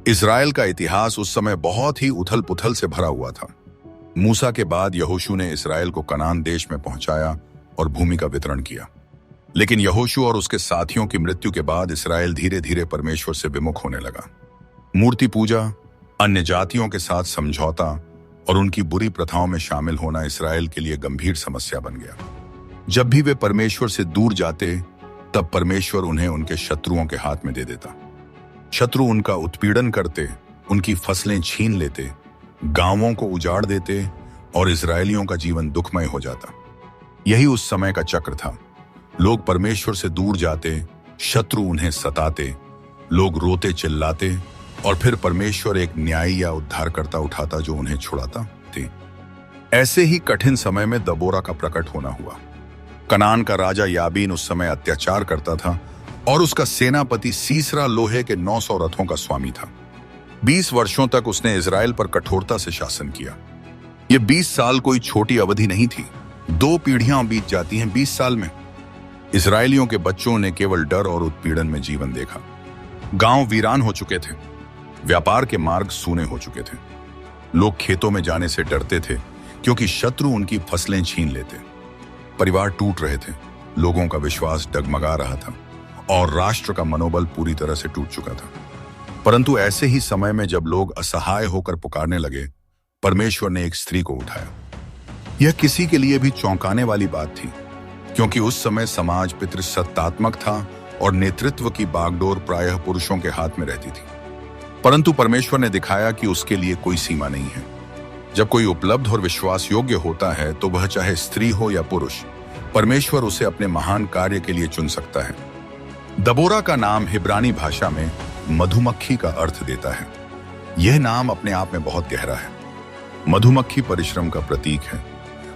Israel का इतिहास उस समय बहुत ही उथल पुथल से भरा हुआ था। मूसा के बाद यहोशू ने इजराइल को कनान देश में पहुंचाया और भूमि का वितरण किया। लेकिन यहोशू और उसके साथियों की मृत्यु के बाद इजराइल धीरे धीरे परमेश्वर से विमुख होने लगा। मूर्ति पूजा, अन्य जातियों के साथ समझौता और उनकी बुरी प्रथाओं में शामिल होना इजराइल के लिए गंभीर समस्या बन गया। जब भी वे परमेश्वर से दूर जाते, तब परमेश्वर उन्हें उनके शत्रुओं के हाथ में दे देता। शत्रु उनका उत्पीड़न करते, उनकी फसलें छीन लेते, गांवों को उजाड़ देते और इजरायलियों का जीवन दुखमय हो जाता। यही उस समय का चक्र था। लोग परमेश्वर से दूर जाते, शत्रु उन्हें सताते, लोग रोते चिल्लाते और फिर परमेश्वर एक न्यायी या उद्धारकर्ता उठाता जो उन्हें छुड़ाता थे। ऐसे ही कठिन समय में दबोरा का प्रकट होना हुआ। कनान का राजा याबीन उस समय अत्याचार करता था और उसका सेनापति सीसरा लोहे के 900 रथों का स्वामी था। 20 वर्षों तक उसने इजराइल पर कठोरता से शासन किया। ये 20 साल कोई छोटी अवधि नहीं थी। 2 पीढ़ियां बीत जाती हैं 20 साल में। इजरायलियों के बच्चों ने केवल डर और उत्पीड़न में जीवन देखा। गांव वीरान हो चुके थे, व्यापार के मार्ग सूने हो चुके थे। लोग खेतों में जाने से डरते थे क्योंकि शत्रु उनकी फसलें छीन लेते। परिवार टूट रहे थे, लोगों का विश्वास डगमगा रहा था और राष्ट्र का मनोबल पूरी तरह से टूट चुका था। परंतु ऐसे ही समय में जब लोग असहाय होकर पुकारने लगे, परमेश्वर ने एक स्त्री को उठाया। यह किसी के लिए भी चौंकाने वाली बात थी, क्योंकि उस समय समाज पितृसत्तात्मक था और नेतृत्व की बागडोर प्रायः पुरुषों के हाथ में रहती थी। परंतु परमेश्वर ने दिखाया कि उसके लिए कोई सीमा नहीं है। जब कोई उपलब्ध और विश्वास योग्य होता है, तो वह चाहे स्त्री हो या पुरुष, परमेश्वर उसे अपने महान कार्य के लिए चुन सकता है। दबोरा का नाम हिब्रानी भाषा में मधुमक्खी का अर्थ देता है। यह नाम अपने आप में बहुत गहरा है। मधुमक्खी परिश्रम का प्रतीक है।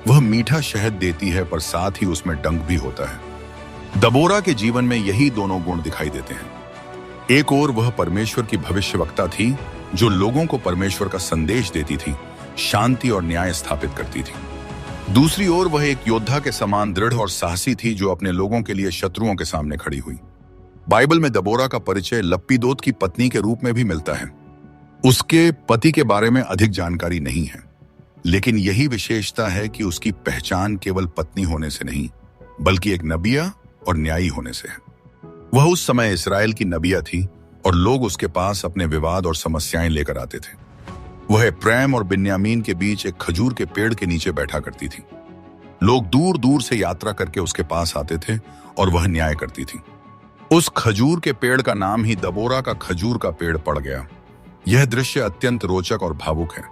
वह मीठा शहद देती है, पर साथ ही उसमें डंक भी होता है। दबोरा के जीवन में यही दोनों गुण दिखाई देते हैं। एक ओर वह परमेश्वर की भविष्यवक्ता थी, जो लोगों को परमेश्वर का संदेश देती थी, शांति और न्याय स्थापित करती थी। दूसरी ओर वह एक योद्धा के समान दृढ़ और साहसी थी, जो अपने लोगों के लिए शत्रुओं के सामने खड़ी हुई। बाइबल में दबोरा का परिचय लप्पीदोत की पत्नी के रूप में भी मिलता है। उसके पति के बारे में अधिक जानकारी नहीं है, लेकिन यही विशेषता है कि उसकी पहचान केवल पत्नी होने से नहीं, बल्कि एक नबिया और न्यायी होने से है। वह उस समय इजराइल की नबिया थी और लोग उसके पास अपने विवाद और समस्याएं लेकर आते थे। वह प्रेम और बिन्यामीन के बीच एक खजूर के पेड़ के नीचे बैठा करती थी। लोग दूर दूर से यात्रा करके उसके पास आते थे और वह न्याय करती थी। उस खजूर के पेड़ का नाम ही दबोरा का खजूर का पेड़ पड़ गया। यह दृश्य अत्यंत रोचक और भावुक है।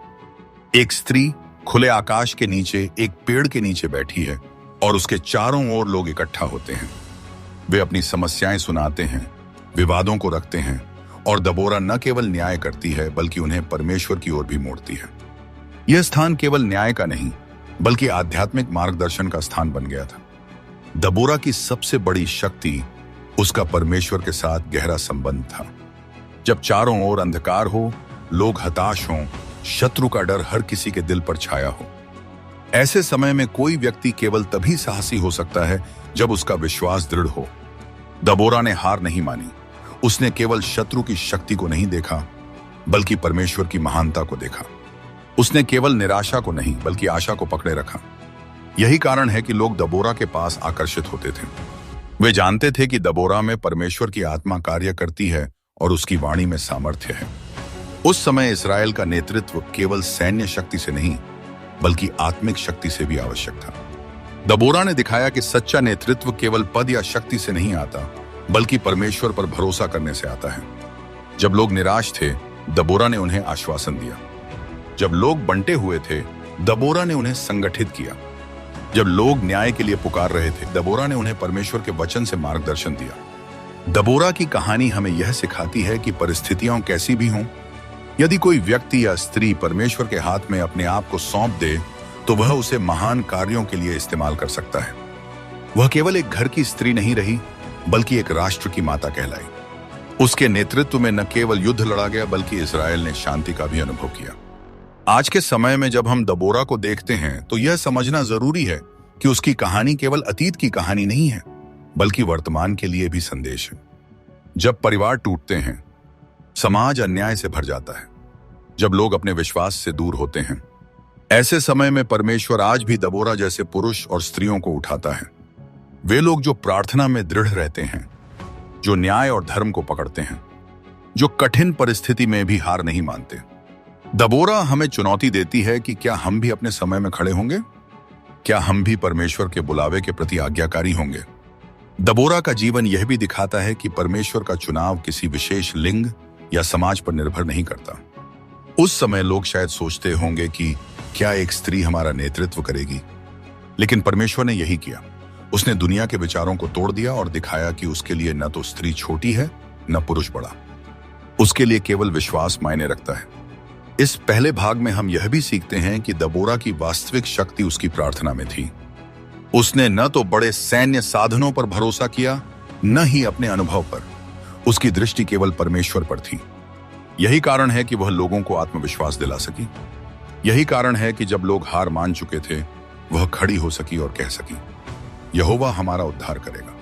एक स्त्री खुले आकाश के नीचे एक पेड़ के नीचे बैठी है और उसके चारों ओर लोग इकट्ठा होते हैं। वे अपनी समस्याएं सुनाते हैं, विवादों को रखते हैं और दबोरा न केवल न्याय करती है, बल्कि उन्हें परमेश्वर की ओर भी मोड़ती है। यह स्थान केवल न्याय का नहीं, बल्कि आध्यात्मिक मार्गदर्शन का स्थान बन गया था। दबोरा की सबसे बड़ी शक्ति उसका परमेश्वर के साथ गहरा संबंध था। जब चारों ओर अंधकार हो, लोग हताश हों, शत्रु का डर हर किसी के दिल पर छाया हो, ऐसे समय में कोई व्यक्ति केवल तभी साहसी हो सकता है जब उसका विश्वास दृढ़ हो। दबोरा ने हार नहीं मानी। उसने केवल शत्रु की शक्ति को नहीं देखा, बल्कि परमेश्वर की महानता को देखा। उसने केवल निराशा को नहीं, बल्कि आशा को पकड़े रखा। यही कारण है कि लोग दबोरा के पास आकर्षित होते थे। वे जानते थे कि दबोरा में परमेश्वर की आत्मा कार्य करती है और उसकी वाणी में सामर्थ्य है। उस समय इजराइल का नेतृत्व केवल सैन्य शक्ति से नहीं, बल्कि आत्मिक शक्ति से भी आवश्यक था। दबोरा ने दिखाया कि सच्चा नेतृत्व केवल पद या शक्ति से नहीं आता, बल्कि परमेश्वर पर भरोसा करने से आता है। जब लोग निराश थे, दबोरा ने उन्हें आश्वासन दिया। जब लोग बंटे हुए थे, दबोरा ने उन्हें संगठित किया। जब लोग न्याय के लिए पुकार रहे थे, दबोरा ने उन्हें परमेश्वर के वचन से मार्गदर्शन दिया। दबोरा की कहानी हमें यह सिखाती है कि परिस्थितियां कैसी भी हों, यदि कोई व्यक्ति या स्त्री परमेश्वर के हाथ में अपने आप को सौंप दे, तो वह उसे महान कार्यों के लिए इस्तेमाल कर सकता है। वह केवल एक घर की स्त्री नहीं रही, बल्कि एक राष्ट्र की माता कहलाई। उसके नेतृत्व में न केवल युद्ध लड़ा गया, बल्कि इजराइल ने शांति का भी अनुभव किया। आज के समय में जब हम दबोरा को देखते हैं, तो यह समझना जरूरी है कि उसकी कहानी केवल अतीत की कहानी नहीं है, बल्कि वर्तमान के लिए भी संदेश है। जब परिवार टूटते हैं, समाज अन्याय से भर जाता है जब लोग अपने विश्वास से दूर होते हैं। ऐसे समय में परमेश्वर आज भी दबोरा जैसे पुरुष और स्त्रियों को उठाता है। वे लोग जो प्रार्थना में दृढ़ रहते हैं, जो न्याय और धर्म को पकड़ते हैं, जो कठिन परिस्थिति में भी हार नहीं मानते। दबोरा हमें चुनौती देती है कि क्या हम भी अपने समय में खड़े होंगे? क्या हम भी परमेश्वर के बुलावे के प्रति आज्ञाकारी होंगे? दबोरा का जीवन यह भी दिखाता है कि परमेश्वर का चुनाव किसी विशेष लिंग या समाज पर निर्भर नहीं करता। उस समय लोग शायद सोचते होंगे कि क्या एक स्त्री हमारा नेतृत्व करेगी, लेकिन परमेश्वर ने यही किया। उसने दुनिया के विचारों को तोड़ दिया और दिखाया कि उसके लिए न तो स्त्री छोटी है न पुरुष बड़ा। उसके लिए केवल विश्वास मायने रखता है। इस पहले भाग में हम यह भी सीखते हैं कि दबोरा की वास्तविक शक्ति उसकी प्रार्थना में थी। उसने न तो बड़े सैन्य साधनों पर भरोसा किया, न ही अपने अनुभव पर। उसकी दृष्टि केवल परमेश्वर पर थी। यही कारण है कि वह लोगों को आत्मविश्वास दिला सकी। यही कारण है कि जब लोग हार मान चुके थे, वह खड़ी हो सकी और कह सकी, यहोवा हमारा उद्धार करेगा।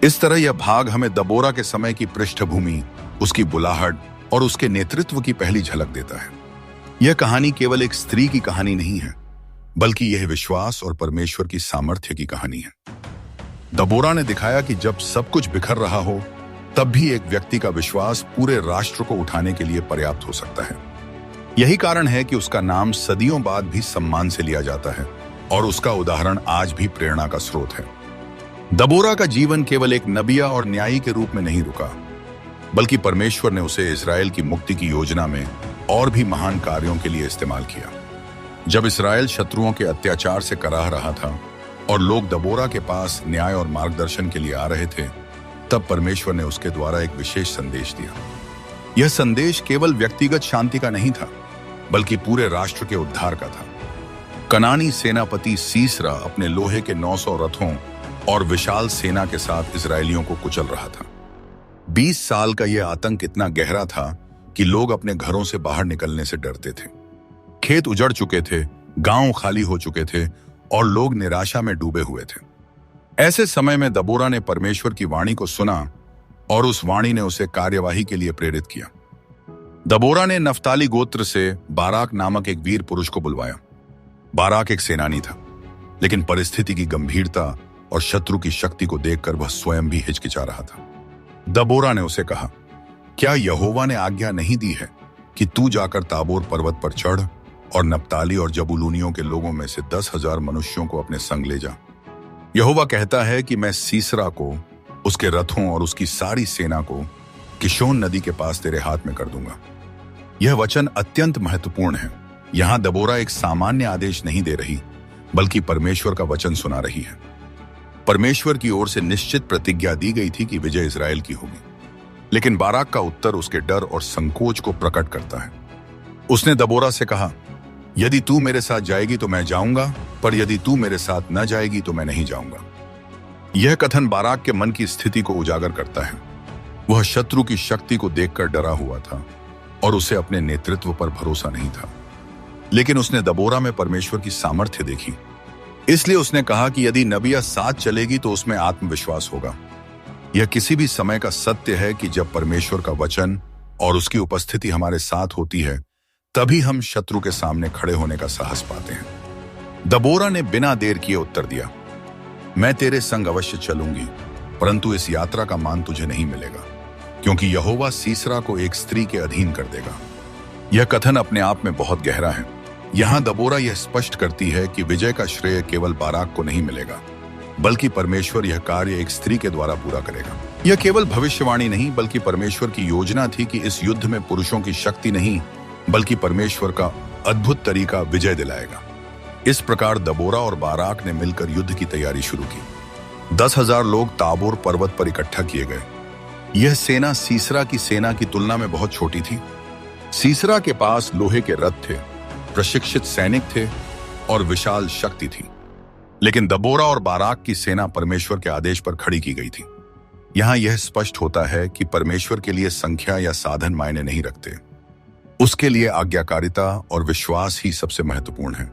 इस तरह यह भाग हमें दबोरा के समय की पृष्ठभूमि, उसकी बुलाहट और उसके नेतृत्व की पहली झलक देता है। यह कहानी केवल एक स्त्री की कहानी नहीं है, बल्कि यह विश्वास और परमेश्वर की सामर्थ्य की कहानी है। दबोरा ने दिखाया कि जब सब कुछ बिखर रहा हो, तब भी एक व्यक्ति का विश्वास पूरे राष्ट्र को उठाने के लिए पर्याप्त हो सकता है। यही कारण है कि उसका नाम सदियों बाद भी सम्मान से लिया जाता है और उसका उदाहरण आज भी प्रेरणा का स्रोत है। दबोरा का जीवन केवल एक नबिया और न्यायी के रूप में नहीं रुका, बल्कि परमेश्वर ने उसे इस्राएल की मुक्ति की योजना में और भी महान कार्यों के लिए इस्तेमाल किया। जब इस्राएल शत्रुओं के अत्याचार से कराह रहा था और लोग दबोरा के पास न्याय और मार्गदर्शन के लिए आ रहे थे, तब परमेश्वर ने उसके द्वारा एक विशेष संदेश दिया। यह संदेश केवल व्यक्तिगत शांति का नहीं था, बल्कि पूरे राष्ट्र के उद्धार का था। कनानी सेनापति सीसरा अपने लोहे के 900 रथों और विशाल सेना के साथ इजरायलियों को कुचल रहा था। 20 साल का यह आतंक इतना गहरा था कि लोग अपने घरों से बाहर निकलने से डरते थे। खेत उजड़ चुके थे, गांव खाली हो चुके थे और लोग निराशा में डूबे हुए थे। ऐसे समय में दबोरा ने परमेश्वर की वाणी को सुना और उस वाणी ने उसे कार्यवाही के लिए प्रेरित किया। दबोरा ने नफ्ताली गोत्र से बाराक नामक एक वीर पुरुष को बुलवाया। बाराक एक सेनानी था, लेकिन परिस्थिति की गंभीरता और शत्रु की शक्ति को देखकर वह स्वयं भी हिचकिचा रहा था। दबोरा ने उसे कहा, क्या यहोवा ने आज्ञा नहीं दी है कि तू जाकर ताबोर पर्वत पर चढ़ और नप्ताली और जबूलूनियों के लोगों में से 10,000 मनुष्यों को अपने संग ले जा। यहोवा कहता है कि मैं सीसरा को, उसके रथों और उसकी सारी सेना को किशोन नदी के पास तेरे हाथ में कर दूंगा। यह वचन अत्यंत महत्वपूर्ण है। यहां दबोरा एक सामान्य आदेश नहीं दे रही, बल्कि परमेश्वर का वचन सुना रही है। परमेश्वर की ओर से निश्चित प्रतिज्ञा दी गई थी कि विजय इजराइल की होगी, लेकिन बाराक का उत्तर उसके डर और संकोच को प्रकट करता है। उसने दबोरा से कहा, यदि तू मेरे साथ जाएगी तो मैं जाऊंगा, पर यदि तू मेरे साथ न जाएगी तो मैं नहीं जाऊंगा। यह कथन बाराक के मन की स्थिति को उजागर करता है। वह शत्रु की शक्ति को देखकर डरा हुआ था और उसे अपने नेतृत्व पर भरोसा नहीं था, लेकिन उसने दबोरा में परमेश्वर की सामर्थ्य देखी। इसलिए उसने कहा कि यदि नबिया साथ चलेगी तो उसमें आत्मविश्वास होगा। यह किसी भी समय का सत्य है कि जब परमेश्वर का वचन और उसकी उपस्थिति हमारे साथ होती है, तभी हम शत्रु के सामने खड़े होने का साहस पाते हैं। दबोरा ने बिना देर किए उत्तर दिया, मैं तेरे संग अवश्य चलूंगी, परंतु इस यात्रा का मान तुझे नहीं मिलेगा, क्योंकि यहोवा सीसरा को एक स्त्री के अधीन कर देगा। यह कथन अपने आप में बहुत गहरा है। यहां दबोरा यह स्पष्ट करती है कि विजय का श्रेय केवल बाराक को नहीं मिलेगा, बल्कि परमेश्वर यह कार्य एक स्त्री के द्वारा पूरा करेगा। यह केवल भविष्यवाणी नहीं, बल्कि परमेश्वर की योजना थी कि इस युद्ध में पुरुषों की शक्ति नहीं, बल्कि परमेश्वर का अद्भुत तरीका विजय दिलाएगा। इस प्रकार दबोरा और बाराक ने मिलकर युद्ध की तैयारी शुरू की। 10,000 लोग ताबोर पर्वत पर इकट्ठा किए गए। यह सेना सीसरा की सेना की तुलना में बहुत छोटी थी। सीसरा के पास लोहे के रथ थे, प्रशिक्षित सैनिक थे और विशाल शक्ति थी, लेकिन दबोरा और बाराक की सेना परमेश्वर के आदेश पर खड़ी की गई थी। यहां यह स्पष्ट होता है कि परमेश्वर के लिए संख्या या साधन मायने नहीं रखते। उसके लिए आज्ञाकारिता और विश्वास ही सबसे महत्वपूर्ण है।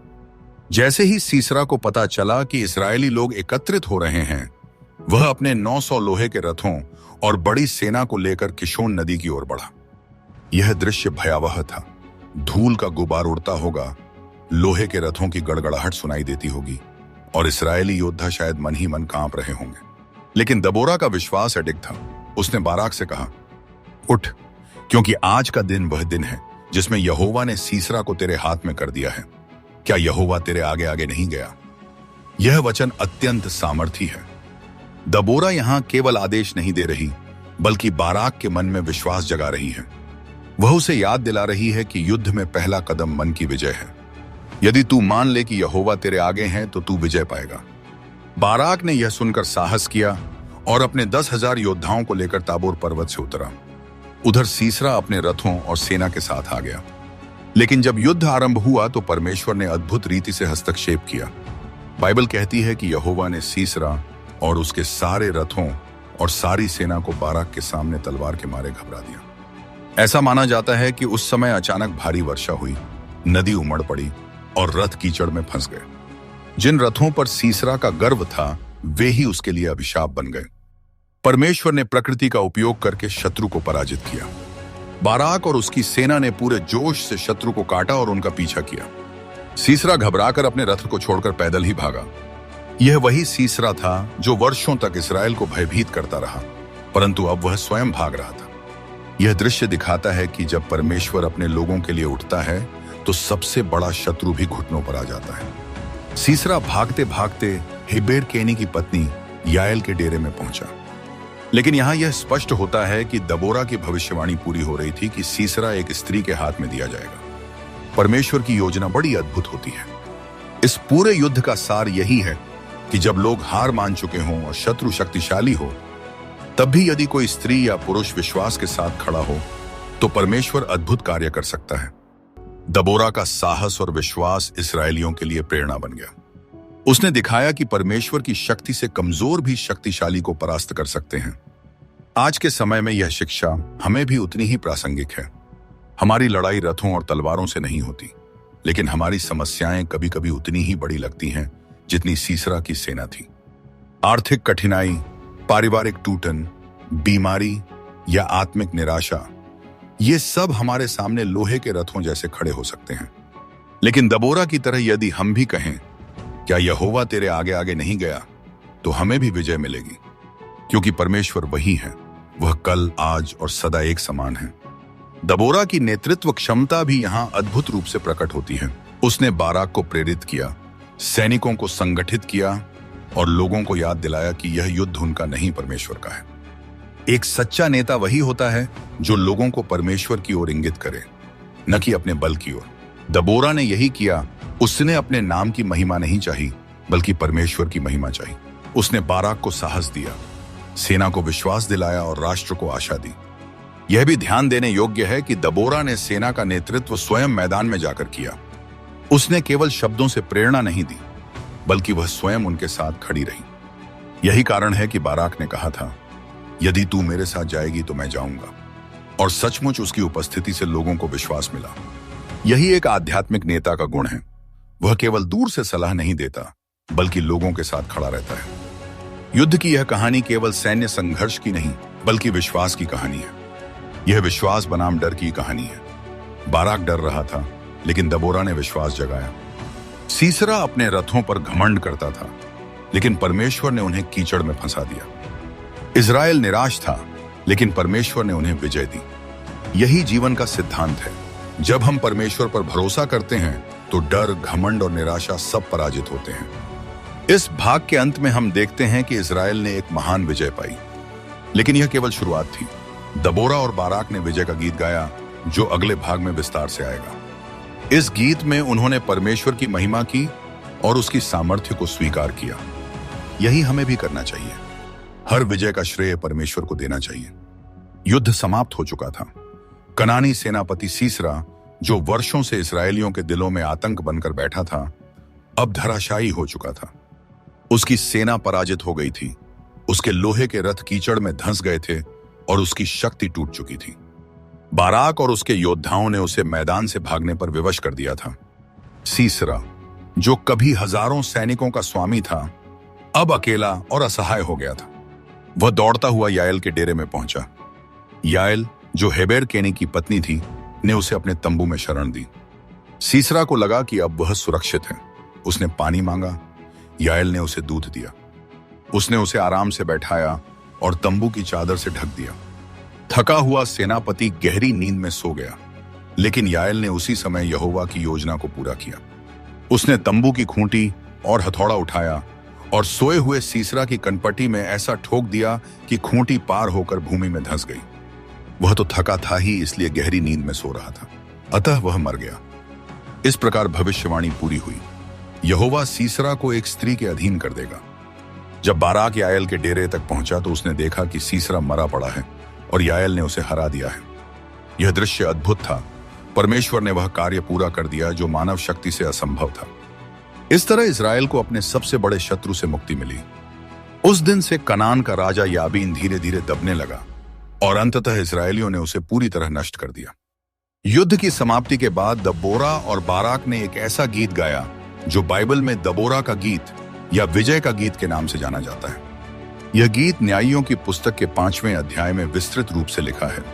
जैसे ही सीसरा को पता चला कि इस्राएली लोग एकत्रित हो रहे हैं, वह अपने 900 लोहे के रथों और बड़ी सेना को लेकर किशोन नदी की ओर बढ़ा। यह दृश्य भयावह था। धूल का गुबार उड़ता होगा, लोहे के रथों की गड़गड़ाहट सुनाई देती होगी और इस्राएली योद्धा शायद मन ही मन कांप रहे होंगे। लेकिन दबोरा का विश्वास अडिग था। उसने बाराक से कहा, उठ, क्योंकि आज का दिन वह दिन है जिसमें यहोवा ने सीसरा को तेरे हाथ में कर दिया है। क्या यहोवा तेरे आगे आगे नहीं गया? यह वचन अत्यंत सामर्थी है। दबोरा यहां केवल आदेश नहीं दे रही, बल्कि बाराक के मन में विश्वास जगा रही है। वह उसे याद दिला रही है कि युद्ध में पहला कदम मन की विजय है। यदि तू मान ले कि यहोवा तेरे आगे है तो तू विजय पाएगा। बाराक ने यह सुनकर साहस किया और अपने 10,000 योद्धाओं को लेकर ताबोर पर्वत से उतरा। उधर सीसरा अपने रथों और सेना के साथ आ गया। लेकिन जब युद्ध आरंभ हुआ तो परमेश्वर ने अद्भुत रीति से हस्तक्षेप किया। बाइबल कहती है कि यहोवा ने सीसरा और उसके सारे रथों और सारी सेना को बाराक के सामने तलवार के मारे घबरा दिया। ऐसा माना जाता है कि उस समय अचानक भारी वर्षा हुई, नदी उमड़ पड़ी और रथ कीचड़ में फंस गए। जिन रथों पर सीसरा का गर्व था, वे ही उसके लिए अभिशाप बन गए। परमेश्वर ने प्रकृति का उपयोग करके शत्रु को पराजित किया। बाराक और उसकी सेना ने पूरे जोश से शत्रु को काटा और उनका पीछा किया। सीसरा घबराकर अपने रथ को छोड़कर पैदल ही भागा। यह वही सीसरा था जो वर्षों तक इस्राएल को भयभीत करता रहा, परंतु अब वह स्वयं भाग रहा था। यह दृश्य दिखाता है कि जब परमेश्वर अपने लोगों के लिए उठता है तो सबसे बड़ा शत्रु भी घुटनों पर आ जाता है। सीसरा भागते भागते हेबेर केनी की पत्नी याएल के डेरे में पहुंचा। लेकिन यहां यह स्पष्ट होता है कि दबोरा की भविष्यवाणी पूरी हो रही थी कि सीसरा एक स्त्री के हाथ में दिया जाएगा। परमेश्वर की योजना बड़ी अद्भुत होती है। इस पूरे युद्ध का सार यही है कि जब लोग हार मान चुके हों और शत्रु शक्तिशाली हो, तब भी यदि कोई स्त्री या पुरुष विश्वास के साथ खड़ा हो तो परमेश्वर अद्भुत कार्य कर सकता है। दबोरा का साहस और विश्वास इस्राएलियों के लिए प्रेरणा बन गया। उसने दिखाया कि परमेश्वर की शक्ति से कमजोर भी शक्तिशाली को परास्त कर सकते हैं। आज के समय में यह शिक्षा हमें भी उतनी ही प्रासंगिक है। हमारी लड़ाई रथों और तलवारों से नहीं होती, लेकिन हमारी समस्याएं कभी कभी उतनी ही बड़ी लगती हैं जितनी सीसरा की सेना थी। आर्थिक कठिनाई, पारिवारिक टूटन, बीमारी या आत्मिक निराशा, ये सब हमारे सामने लोहे के रथों जैसे खड़े हो सकते हैं। लेकिन दबोरा की तरह यदि हम भी कहें, क्या यहोवा तेरे आगे आगे नहीं गया, तो हमें भी विजय मिलेगी, क्योंकि परमेश्वर वही है। वह कल, आज और सदा एक समान है। दबोरा की नेतृत्व क्षमता भी यहां अद्भुत रूप से प्रकट होती है। उसने बाराक को प्रेरित किया, सैनिकों को संगठित किया और लोगों को याद दिलाया कि यह युद्ध उनका नहीं, परमेश्वर का है। एक सच्चा नेता वही होता है जो लोगों को परमेश्वर की ओर इंगित करे, न कि अपने बल की ओर। दबोरा ने यही किया। उसने अपने नाम की महिमा नहीं चाही, बल्कि परमेश्वर की महिमा चाही। उसने बाराक को साहस दिया, सेना को विश्वास दिलाया और राष्ट्र को आशा दी। यह भी ध्यान देने योग्य है कि दबोरा ने सेना का नेतृत्व स्वयं मैदान में जाकर किया। उसने केवल शब्दों से प्रेरणा नहीं दी, बल्कि वह स्वयं उनके साथ खड़ी रही। यही कारण है कि बाराक ने कहा था, यदि तू मेरे साथ जाएगी तो मैं जाऊंगा। और सचमुच उसकी उपस्थिति से लोगों को विश्वास मिला। यही एक आध्यात्मिक नेता का गुण है। वह केवल दूर से सलाह नहीं देता, बल्कि लोगों के साथ खड़ा रहता है। युद्ध की यह कहानी केवल सैन्य संघर्ष की नहीं, बल्कि विश्वास की कहानी है। यह विश्वास बनाम डर की कहानी है। बाराक डर रहा था, लेकिन दबोरा ने विश्वास जगाया। सीसरा अपने रथों पर घमंड करता था, लेकिन परमेश्वर ने उन्हें कीचड़ में फंसा दिया। इज़राइल निराश था, लेकिन परमेश्वर ने उन्हें विजय दी। यही जीवन का सिद्धांत है। जब हम परमेश्वर पर भरोसा करते हैं तो डर, घमंड और निराशा सब पराजित होते हैं। इस भाग के अंत में हम देखते हैं कि इज़राइल ने एक महान विजय पाई, लेकिन यह केवल शुरुआत थी। दबोरा और बाराक ने विजय का गीत गाया, जो अगले भाग में विस्तार से आएगा। इस गीत में उन्होंने परमेश्वर की महिमा की और उसकी सामर्थ्य को स्वीकार किया। यही हमें भी करना चाहिए। हर विजय का श्रेय परमेश्वर को देना चाहिए। युद्ध समाप्त हो चुका था। कनानी सेनापति सीसरा, जो वर्षों से इस्राएलियों के दिलों में आतंक बनकर बैठा था, अब धराशायी हो चुका था। उसकी सेना पराजित हो गई थी। उसके लोहे के रथ कीचड़ में धंस गए थे और उसकी शक्ति टूट चुकी थी। बाराक और उसके योद्धाओं ने उसे मैदान से भागने पर विवश कर दिया था। सीसरा, जो कभी हजारों सैनिकों का स्वामी था, अब अकेला और असहाय हो गया था। वह दौड़ता हुआ याएल के डेरे में पहुंचा। याएल, जो हेबेर केनी की पत्नी थी, ने उसे अपने तंबू में शरण दी। सीसरा को लगा कि अब वह सुरक्षित है। उसने पानी मांगा, याएल ने उसे दूध दिया। उसने उसे आराम से बैठाया और तंबू की चादर से ढक दिया। थका हुआ सेनापति गहरी नींद में सो गया, लेकिन याएल ने उसी समय यहोवा की योजना को पूरा किया। उसने तंबू की खूंटी और हथौड़ा उठाया और सोए हुए सीसरा की कनपटी में ऐसा ठोक दिया कि खूंटी पार होकर भूमि में धंस गई। वह तो थका था ही, इसलिए गहरी नींद में सो रहा था, अतः वह मर गया। इस प्रकार भविष्यवाणी पूरी हुई, यहोवा सीसरा को एक स्त्री के अधीन कर देगा। जब बाराक याएल के डेरे तक पहुंचा तो उसने देखा कि सीसरा मरा पड़ा है और याएल ने उसे हरा दिया है। यह दृश्य अद्भुत था। परमेश्वर ने वह कार्य पूरा कर दिया जो मानव शक्ति से असंभव था। इस तरह इस्राएल को अपने सबसे बड़े शत्रु से मुक्ति मिली। उस दिन से कनान का राजा याबीन धीरे धीरे दबने लगा और अंततः इस्राएलियों ने उसे पूरी तरह नष्ट कर दिया। युद्ध की समाप्ति के बाद दबोरा और बाराक ने एक ऐसा गीत गाया जो बाइबल में दबोरा का गीत या विजय का गीत के नाम से जाना जाता है। यह गीत न्यायियों की पुस्तक के 5वें अध्याय में विस्तृत रूप से लिखा है।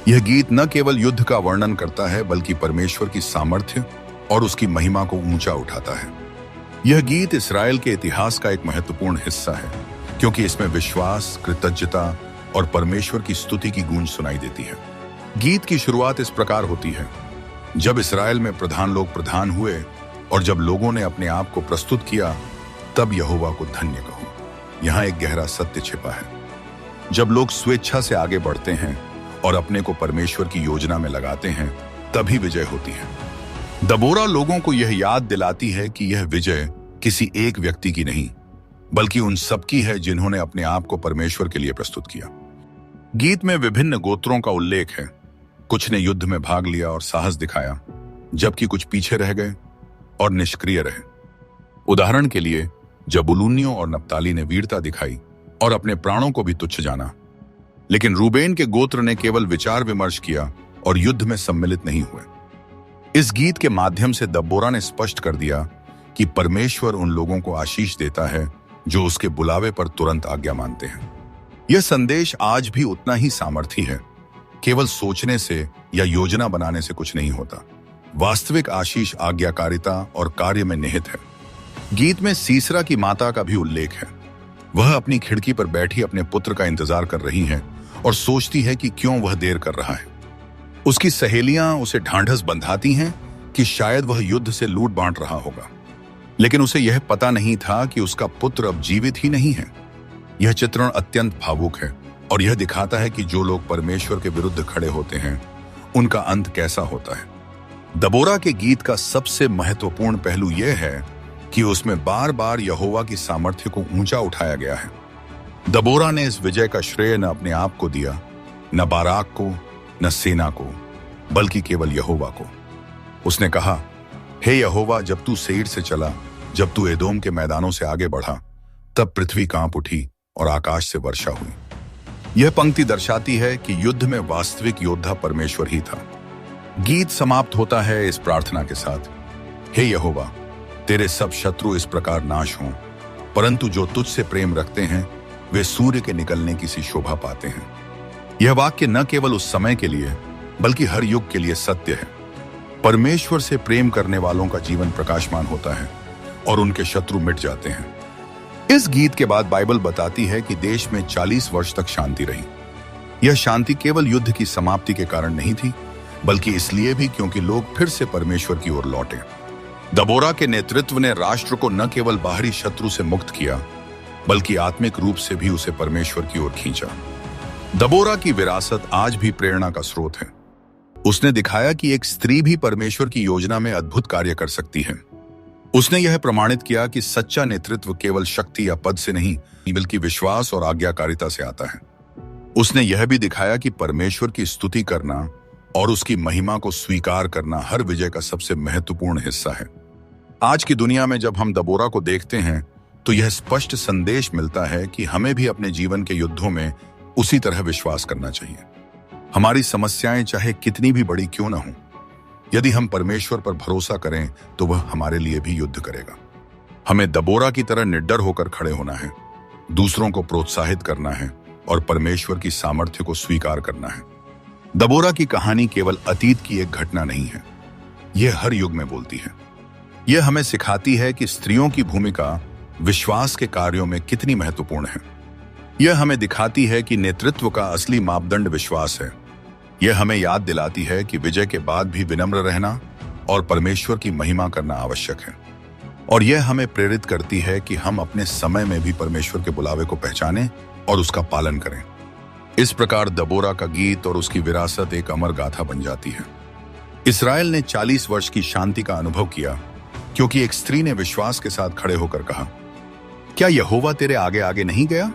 यह गीत न केवल युद्ध का वर्णन करता है, बल्कि परमेश्वर की सामर्थ्य और उसकी महिमा को ऊंचा उठाता है। यह गीत इस्राएल के इतिहास का एक महत्वपूर्ण हिस्सा है, क्योंकि इसमें विश्वास, कृतज्ञता और परमेश्वर की स्तुति की गूंज सुनाई देती है। गीत की शुरुआत इस प्रकार होती है, जब इस्राएल में प्रधान लोग प्रधान हुए और जब लोगों ने अपने आप को प्रस्तुत किया, तब यहोवा को धन्य कहो। यहाँ एक गहरा सत्य छिपा है। जब लोग स्वेच्छा से आगे बढ़ते हैं और अपने को परमेश्वर की योजना में लगाते हैं, तभी विजय होती है। दबोरा लोगों को यह याद दिलाती है कि यह विजय किसी एक व्यक्ति की नहीं, बल्कि उन सबकी है जिन्होंने अपने आप को परमेश्वर के लिए प्रस्तुत किया। गीत में विभिन्न गोत्रों का उल्लेख है। कुछ ने युद्ध में भाग लिया और साहस दिखाया, जबकि कुछ पीछे रह गए और निष्क्रिय रहे। उदाहरण के लिए जबूलूनियों और नप्ताली ने वीरता दिखाई और अपने प्राणों को भी तुच्छ जाना, लेकिन रूबेन के गोत्र ने केवल विचार विमर्श किया और युद्ध में सम्मिलित नहीं हुए। इस गीत के माध्यम से दबोरा ने स्पष्ट कर दिया कि परमेश्वर उन लोगों को आशीष देता है जो उसके बुलावे पर तुरंत आज्ञा मानते हैं। यह संदेश आज भी उतना ही सामर्थी है। केवल सोचने से या योजना बनाने से कुछ नहीं होता। वास्तविक आशीष आज्ञाकारिता और कार्य में निहित है। गीत में सीसरा की माता का भी उल्लेख है। वह अपनी खिड़की पर बैठी अपने पुत्र का इंतजार कर रही है और सोचती है कि क्यों वह देर कर रहा है। उसकी सहेलियां उसे ढांढस बंधाती हैं कि शायद वह युद्ध से लूट बांट रहा होगा, लेकिन उसे यह पता नहीं था कि उसका पुत्र अब जीवित ही नहीं है। यह चित्रण अत्यंत भावुक है और यह दिखाता है कि जो लोग परमेश्वर के विरुद्ध खड़े होते हैं, उनका अंत कैसा होता है। दबोरा के गीत का सबसे महत्वपूर्ण पहलू यह है कि उसमें बार बार यहोवा की सामर्थ्य को ऊंचा उठाया गया है। दबोरा ने इस विजय का श्रेय न अपने आप को दिया, न बाराक को, न सेना को, बल्कि केवल यहोवा को। उसने कहा, हे यहोवा, जब तू सेईर से चला, जब तू एदोम के मैदानों से आगे बढ़ा, तब पृथ्वी कांप उठी और आकाश से वर्षा हुई। यह पंक्ति दर्शाती है कि युद्ध में वास्तविक योद्धा परमेश्वर ही था। गीत समाप्त होता है इस प्रार्थना के साथ, हे यहोवा, तेरे सब शत्रु इस प्रकार नाश हों, परंतु जो तुझसे प्रेम रखते हैं वे सूर्य के निकलने की सी शोभा पाते हैं। यह वाक्य न केवल उस समय के लिए बल्कि हर युग के लिए सत्य है। परमेश्वर से प्रेम करने वालों का जीवन प्रकाशमान होता है और उनके शत्रु मिट जाते हैं। इस गीत के बाद बाइबल बताती है कि देश में 40 वर्ष तक शांति रही। यह शांति केवल युद्ध की समाप्ति के कारण नहीं थी, बल्कि इसलिए भी क्योंकि लोग फिर से परमेश्वर की ओर लौटे। दबोरा के नेतृत्व ने राष्ट्र को न केवल बाहरी शत्रु से मुक्त किया, बल्कि आत्मिक रूप से भी उसे परमेश्वर की ओर खींचा। दबोरा की विरासत आज भी प्रेरणा का स्रोत है। उसने दिखाया कि एक स्त्री भी परमेश्वर की योजना में अद्भुत कार्य कर सकती है। उसने यह प्रमाणित किया कि सच्चा नेतृत्व केवल शक्ति या पद से नहीं, बल्कि विश्वास और आज्ञाकारिता से आता है। उसने यह भी दिखाया कि परमेश्वर की स्तुति करना और उसकी महिमा को स्वीकार करना हर विजय का सबसे महत्वपूर्ण हिस्सा है। आज की दुनिया में जब हम दबोरा को देखते हैं तो यह स्पष्ट संदेश मिलता है कि हमें भी अपने जीवन के युद्धों में उसी तरह विश्वास करना चाहिए। हमारी समस्याएं चाहे कितनी भी बड़ी क्यों न हों, यदि हम परमेश्वर पर भरोसा करें तो वह हमारे लिए भी युद्ध करेगा। हमें दबोरा की तरह निडर होकर खड़े होना है, दूसरों को प्रोत्साहित करना है और परमेश्वर की सामर्थ्य को स्वीकार करना है। दबोरा की कहानी केवल अतीत की एक घटना नहीं है, यह हर युग में बोलती है। यह हमें सिखाती है कि स्त्रियों की भूमिका विश्वास के कार्यों में कितनी महत्वपूर्ण है। यह हमें दिखाती है कि नेतृत्व का असली मापदंड विश्वास है। यह हमें याद दिलाती है कि विजय के बाद भी विनम्र रहना और परमेश्वर की महिमा करना आवश्यक है। और यह हमें प्रेरित करती है कि हम अपने समय में भी परमेश्वर के बुलावे को पहचानें और उसका पालन करें। इस प्रकार दबोरा का गीत और उसकी विरासत एक अमर गाथा बन जाती है। इस्राएल ने 40 वर्ष की शांति का अनुभव किया क्योंकि एक स्त्री ने विश्वास के साथ खड़े होकर कहा, क्या यहोवा तेरे आगे आगे नहीं गया?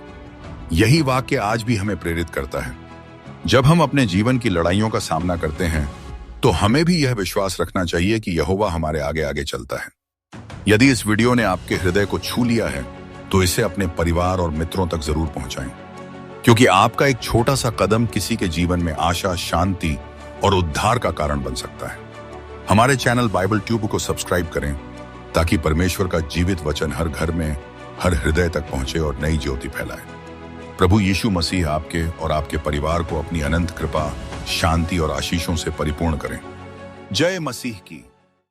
यही वाक्य आज भी हमें प्रेरित करता है। जब हम अपने जीवन की लड़ाइयों का सामना करते हैं तो हमें भी यह विश्वास रखना चाहिए कि यहोवा हमारे आगे आगे चलता है। यदि इस वीडियो ने आपके हृदय को छू लिया है तो इसे अपने परिवार और मित्रों तक जरूर पहुंचाएं, क्योंकि आपका एक छोटा सा कदम किसी के जीवन में आशा, शांति और उद्धार का कारण बन सकता है। हमारे चैनल बाइबल ट्यूब को सब्सक्राइब करें ताकि परमेश्वर का जीवित वचन हर घर में, हर हृदय तक पहुंचे और नई ज्योति फैलाए। प्रभु यीशु मसीह आपके और आपके परिवार को अपनी अनंत कृपा, शांति और आशीषों से परिपूर्ण करें। जय मसीह की।